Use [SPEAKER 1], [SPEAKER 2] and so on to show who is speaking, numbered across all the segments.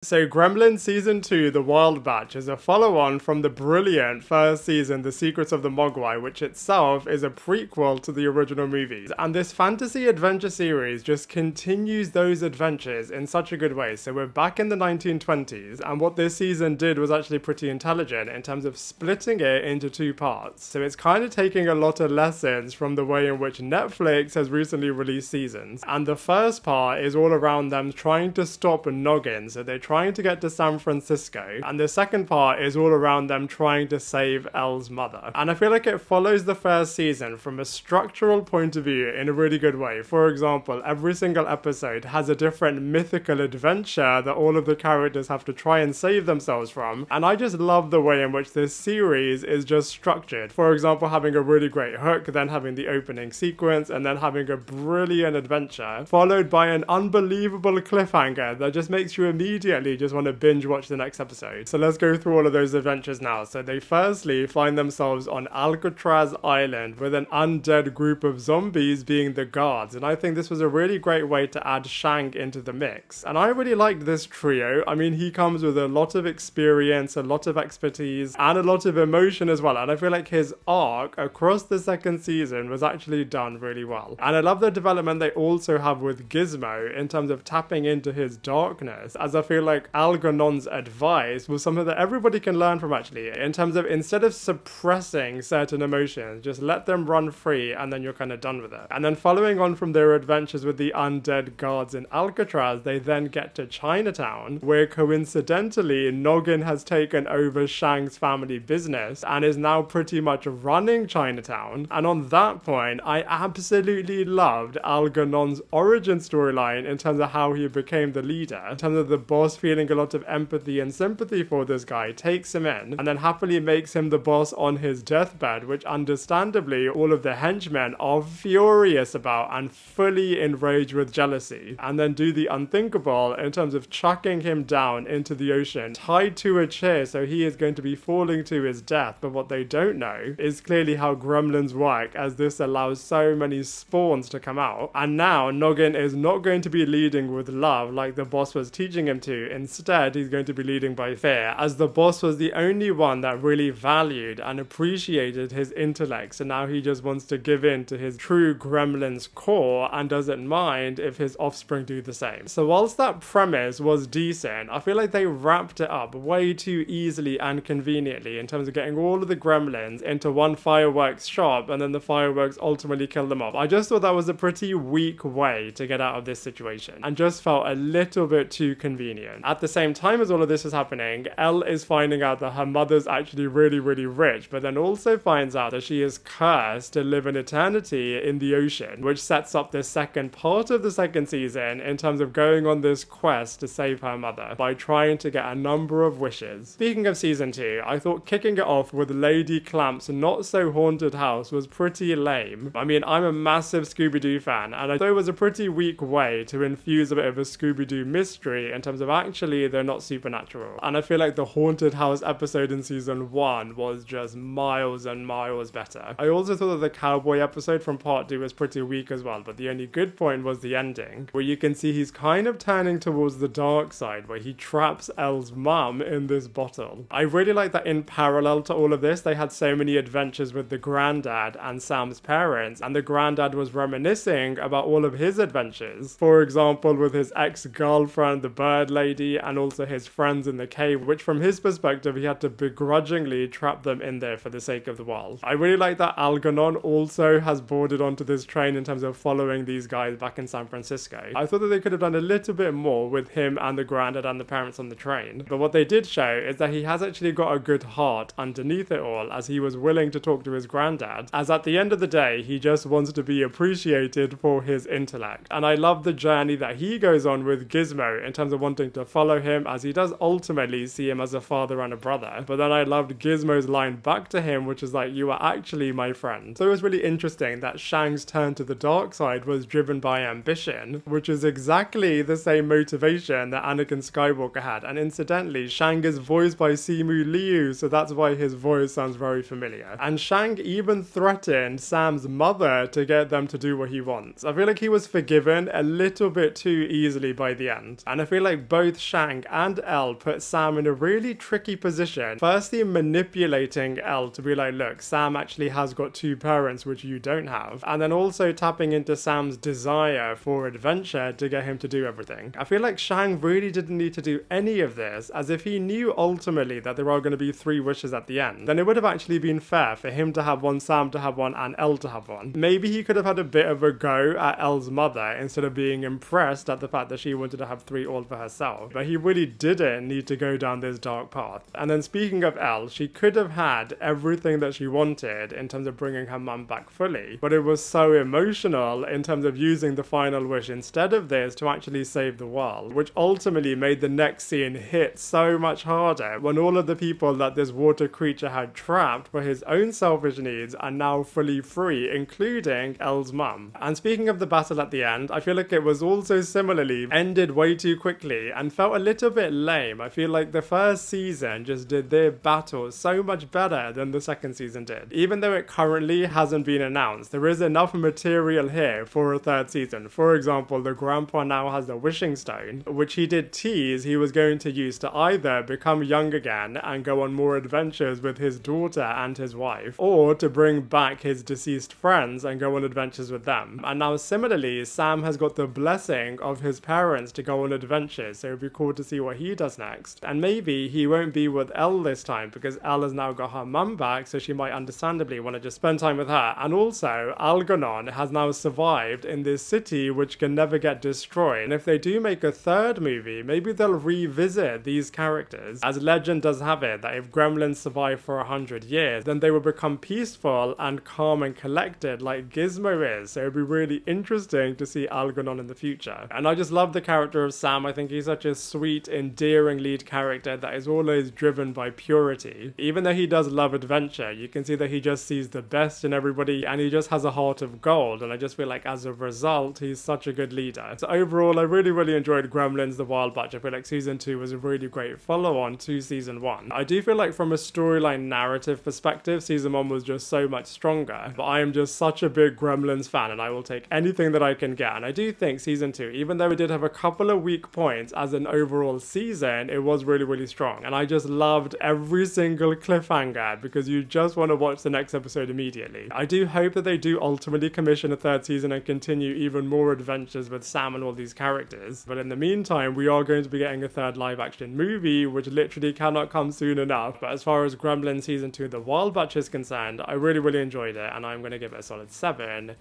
[SPEAKER 1] So Gremlins Season 2, The Wild Batch, is a follow-on from the brilliant first season, The Secrets of the Mogwai, which itself is a prequel to the original movies. And this fantasy adventure series just continues those adventures in such a good way. So we're back in the 1920s, and what this season did was actually pretty intelligent in terms of splitting it into two parts. So it's kind of taking a lot of lessons from the way in which Netflix has recently released seasons. And the first part is all around them trying to stop Noggin. So they're trying to get to San Francisco. And the second part is all around them trying to save Elle's mother. And I feel like it follows the first season from a structural point of view in a really good way. For example, every single episode has a different mythical adventure that all of the characters have to try and save themselves from. And I just love the way in which this series is just structured. For example, having a really great hook, then having the opening sequence, and then having a brilliant adventure, followed by an unbelievable cliffhanger that just makes you immediately just want to binge watch the next episode. So let's go through all of those adventures now. So they firstly find themselves on Alcatraz Island with an undead group of zombies being the guards. And I think this was a really great way to add Shang into the mix. And I really liked this trio. I mean, he comes with a lot of experience, a lot of expertise, and a lot of emotion as well. And I feel like his arc across the second season was actually done really well. And I love the development they also have with Gizmo in terms of tapping into his darkness, as I feel like Algernon's advice was something that everybody can learn from actually, in terms of instead of suppressing certain emotions, just let them run free and then you're kind of done with it. And then following on from their adventures with the undead guards in Alcatraz, they then get to Chinatown, where coincidentally Noggin has taken over Shang's family business and is now pretty much running Chinatown. And on that point, I absolutely loved Algernon's origin storyline in terms of how he became the leader, in terms of the boss feeling a lot of empathy and sympathy for this guy, takes him in, and then happily makes him the boss on his deathbed, which understandably all of the henchmen are furious about and fully enraged with jealousy, and then do the unthinkable in terms of chucking him down into the ocean, tied to a chair, so he is going to be falling to his death. But what they don't know is clearly how gremlins work, as this allows so many spawns to come out. And now Noggin is not going to be leading with love like the boss was teaching him to. Instead, he's going to be leading by fear, as the boss was the only one that really valued and appreciated his intellect. So now he just wants to give in to his true gremlin's core and doesn't mind if his offspring do the same. So whilst that premise was decent, I feel like they wrapped it up way too easily and conveniently in terms of getting all of the gremlins into one fireworks shop and then the fireworks ultimately kill them off. I just thought that was a pretty weak way to get out of this situation and just felt a little bit too convenient. At the same time as all of this is happening, Elle is finding out that her mother's actually really, really rich, but then also finds out that she is cursed to live an eternity in the ocean, which sets up the second part of the second season in terms of going on this quest to save her mother by trying to get a number of wishes. Speaking of season 2, I thought kicking it off with Lady Clamp's not so haunted house was pretty lame. I mean, I'm a massive Scooby-Doo fan, and I thought it was a pretty weak way to infuse a bit of a Scooby-Doo mystery in terms of actually they're not supernatural. And I feel like the haunted house episode in season 1 was just miles and miles better. I also thought that the cowboy episode from part 2 was pretty weak as well, but the only good point was the ending, where you can see he's kind of turning towards the dark side, where he traps Elle's mum in this bottle. I really like that in parallel to all of this, they had so many adventures with the granddad and Sam's parents, and the granddad was reminiscing about all of his adventures. For example, with his ex-girlfriend, the bird lady, and also his friends in the cave, which from his perspective, he had to begrudgingly trap them in there for the sake of the world. I really like that Algernon also has boarded onto this train in terms of following these guys back in San Francisco. I thought that they could have done a little bit more with him and the granddad and the parents on the train, but what they did show is that he has actually got a good heart underneath it all, as he was willing to talk to his granddad, as at the end of the day, he just wants to be appreciated for his intellect. And I love the journey that he goes on with Gizmo in terms of wanting to follow him, as he does ultimately see him as a father and a brother. But then I loved Gizmo's line back to him, which is like, "You are actually my friend." So it was really interesting that Shang's turn to the dark side was driven by ambition, which is exactly the same motivation that Anakin Skywalker had. And incidentally, Shang is voiced by Simu Liu, so that's why his voice sounds very familiar. And Shang even threatened Sam's mother to get them to do what he wants. I feel like he was forgiven a little bit too easily by the end. And I feel like both both Shang and Elle put Sam in a really tricky position. Firstly, manipulating Elle to be like, look, Sam actually has got two parents which you don't have, and then also tapping into Sam's desire for adventure to get him to do everything. I feel like Shang really didn't need to do any of this, as if he knew ultimately that there are going to be 3 wishes at the end, then it would have actually been fair for him to have one, Sam to have one, and Elle to have one. Maybe he could have had a bit of a go at Elle's mother instead of being impressed at the fact that she wanted to have 3 all for herself, but he really didn't need to go down this dark path. And then speaking of Elle, she could have had everything that she wanted in terms of bringing her mum back fully, but it was so emotional in terms of using the final wish instead of this to actually save the world, which ultimately made the next scene hit so much harder when all of the people that this water creature had trapped for his own selfish needs are now fully free, including Elle's mum. And speaking of the battle at the end, I feel like it was also similarly ended way too quickly and felt a little bit lame. I feel like the first season just did their battle so much better than the second season did. Even though it currently hasn't been announced, there is enough material here for a 3rd season. For example, the grandpa now has the wishing stone, which he did tease he was going to use to either become young again and go on more adventures with his daughter and his wife, or to bring back his deceased friends and go on adventures with them. And now similarly, Sam has got the blessing of his parents to go on adventures, so it'd be cool to see what he does next. And maybe he won't be with Elle this time because Elle has now got her mum back, so she might understandably want to just spend time with her. And also, Algernon has now survived in this city which can never get destroyed. And if they do make a 3rd movie, maybe they'll revisit these characters, as legend does have it that if gremlins survive for 100 years, then they will become peaceful and calm and collected like Gizmo is. So it'd be really interesting to see Algernon in the future. And I just love the character of Sam. I think he's such a sweet, endearing lead character that is always driven by purity. Even though he does love adventure, you can see that he just sees the best in everybody and he just has a heart of gold, and I just feel like as a result he's such a good leader. So overall, I really enjoyed Gremlins The Wild Batch. I feel like season 2 was a really great follow-on to season 1. I do feel like from a storyline narrative perspective, season 1 was just so much stronger, but I am just such a big Gremlins fan and I will take anything that I can get. And I do think season 2, even though it did have a couple of weak points as an overall season, it was really strong. And I just loved every single cliffhanger because you just want to watch the next episode immediately. I do hope that they do ultimately commission a 3rd season and continue even more adventures with Sam and all these characters. But in the meantime, we are going to be getting a 3rd live action movie, which literally cannot come soon enough. But as far as Gremlins season 2 The Wild Batch is concerned, I really enjoyed it, and I'm going to give it a solid 7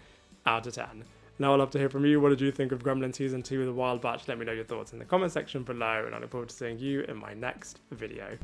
[SPEAKER 1] out of 10. Now I'd love to hear from you. What did you think of Gremlins season 2 The Wild Batch? Let me know your thoughts in the comment section below, and I look forward to seeing you in my next video.